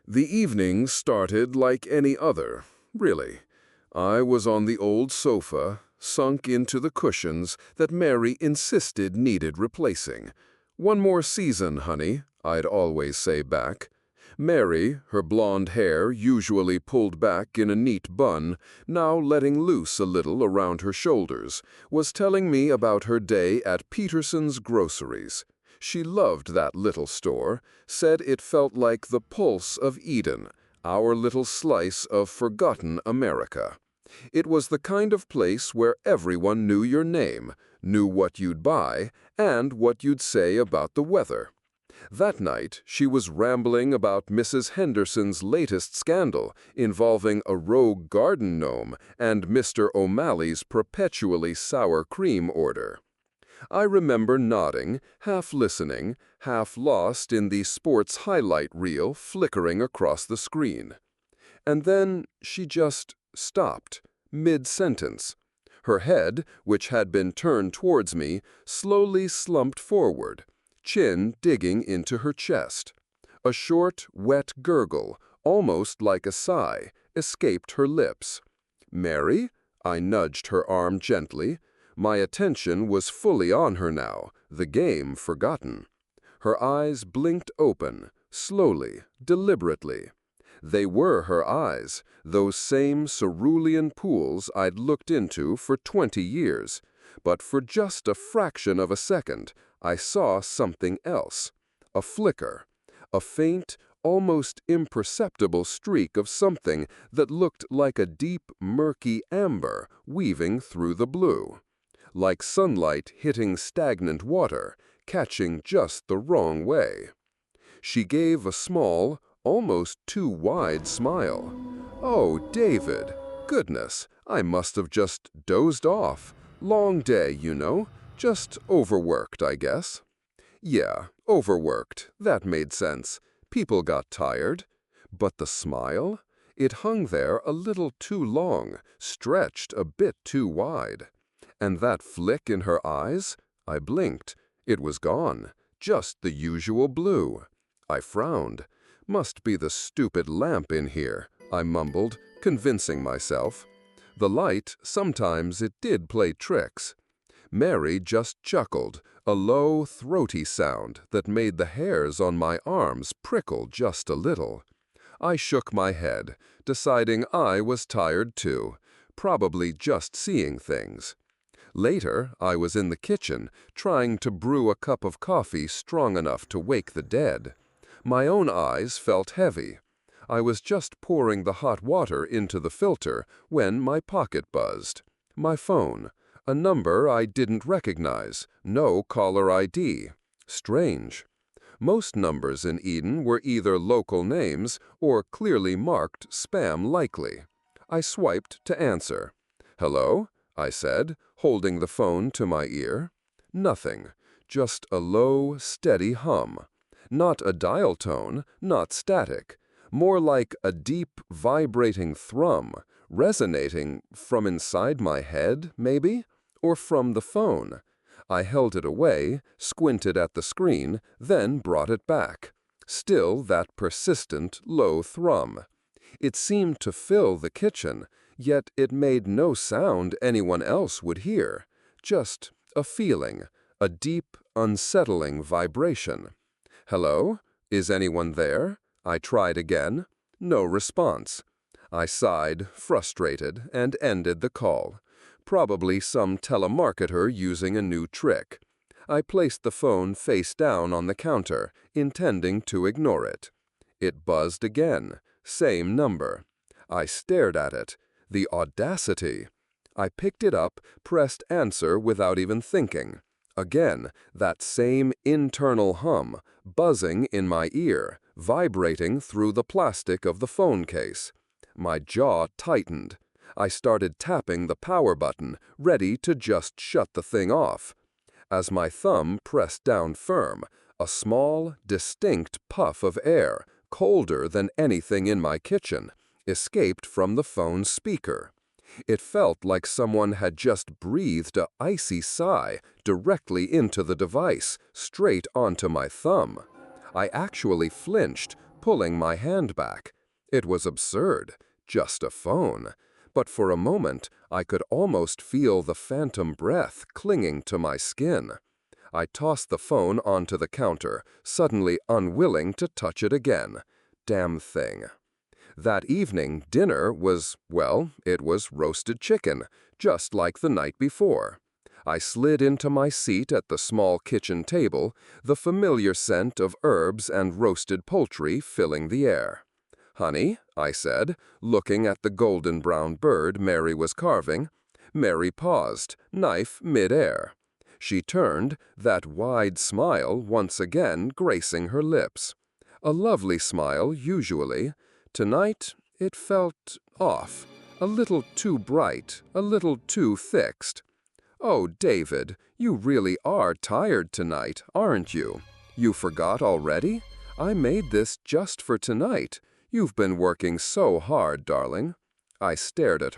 The evening started like any other, really. I was on the old sofa, sunk into the cushions that Mary insisted needed replacing. "One more season, honey," I'd always say back. Mary, her blonde hair usually pulled back in a neat bun, now letting loose a little around her shoulders, was telling me about her day at Peterson's Groceries. She loved that little store, said it felt like the pulse of Eden, our little slice of forgotten America. It was the kind of place where everyone knew your name, knew what you'd buy, and what you'd say about the weather. That night, she was rambling about Mrs. Henderson's latest scandal involving a rogue garden gnome and Mr. O'Malley's perpetually sour cream order. I remember nodding, half listening, half lost in the sports highlight reel flickering across the screen. And then she just stopped, mid-sentence. Her head, which had been turned towards me, slowly slumped forward, chin digging into her chest. A short, wet gurgle, almost like a sigh, escaped her lips. "Mary?" I nudged her arm gently. My attention was fully on her now, the game forgotten. Her eyes blinked open, slowly, deliberately. They were her eyes, those same cerulean pools I'd looked into for 20 years. But for just a fraction of a second, I saw something else. A flicker. A faint, almost imperceptible streak of something that looked like a deep, murky amber weaving through the blue. Like sunlight hitting stagnant water, catching just the wrong way. She gave a small, almost too wide smile. "Oh, David, goodness, I must have just dozed off. Long day, you know. Just overworked, I guess." Yeah, overworked. That made sense. People got tired. But the smile? It hung there a little too long, stretched a bit too wide. And that flick in her eyes? I blinked. It was gone. Just the usual blue. I frowned. "Must be the stupid lamp in here," I mumbled, convincing myself. The light, sometimes it did play tricks. Mary just chuckled, a low, throaty sound that made the hairs on my arms prickle just a little. I shook my head, deciding I was tired too, probably just seeing things. Later, I was in the kitchen, trying to brew a cup of coffee strong enough to wake the dead. My own eyes felt heavy. I was just pouring the hot water into the filter when my pocket buzzed. My phone. A number I didn't recognize. No caller ID. Strange. Most numbers in Eden were either local names or clearly marked spam likely. I swiped to answer. "Hello?" I said, holding the phone to my ear. Nothing. Just a low, steady hum. Not a dial tone, not static. More like a deep, vibrating thrum, resonating from inside my head, maybe? Or from the phone. I held it away, squinted at the screen, then brought it back. Still that persistent, low thrum. It seemed to fill the kitchen, yet it made no sound anyone else would hear. Just a feeling, a deep, unsettling vibration. "Hello? Is anyone there?" I tried again. No response. I sighed, frustrated, and ended the call. Probably some telemarketer using a new trick. I placed the phone face down on the counter, intending to ignore it. It buzzed again. Same number. I stared at it. The audacity! I picked it up, pressed answer without even thinking. Again, that same internal hum, buzzing in my ear, vibrating through the plastic of the phone case. My jaw tightened. I started tapping the power button, ready to just shut the thing off. As my thumb pressed down firm, a small, distinct puff of air, colder than anything in my kitchen, escaped from the phone's speaker. It felt like someone had just breathed an icy sigh directly into the device, straight onto my thumb. I actually flinched, pulling my hand back. It was absurd, just a phone. But for a moment, I could almost feel the phantom breath clinging to my skin. I tossed the phone onto the counter, suddenly unwilling to touch it again. Damn thing. That evening, dinner was, well, it was roasted chicken, just like the night before. I slid into my seat at the small kitchen table, the familiar scent of herbs and roasted poultry filling the air. "Honey," I said, looking at the golden brown bird Mary was carving. Mary paused, knife mid-air. She turned, that wide smile once again gracing her lips. A lovely smile, usually. Tonight, it felt off, a little too bright, a little too fixed. "Oh, David, you really are tired tonight, aren't you? You forgot already? I made this just for tonight. You've been working so hard, darling." I stared at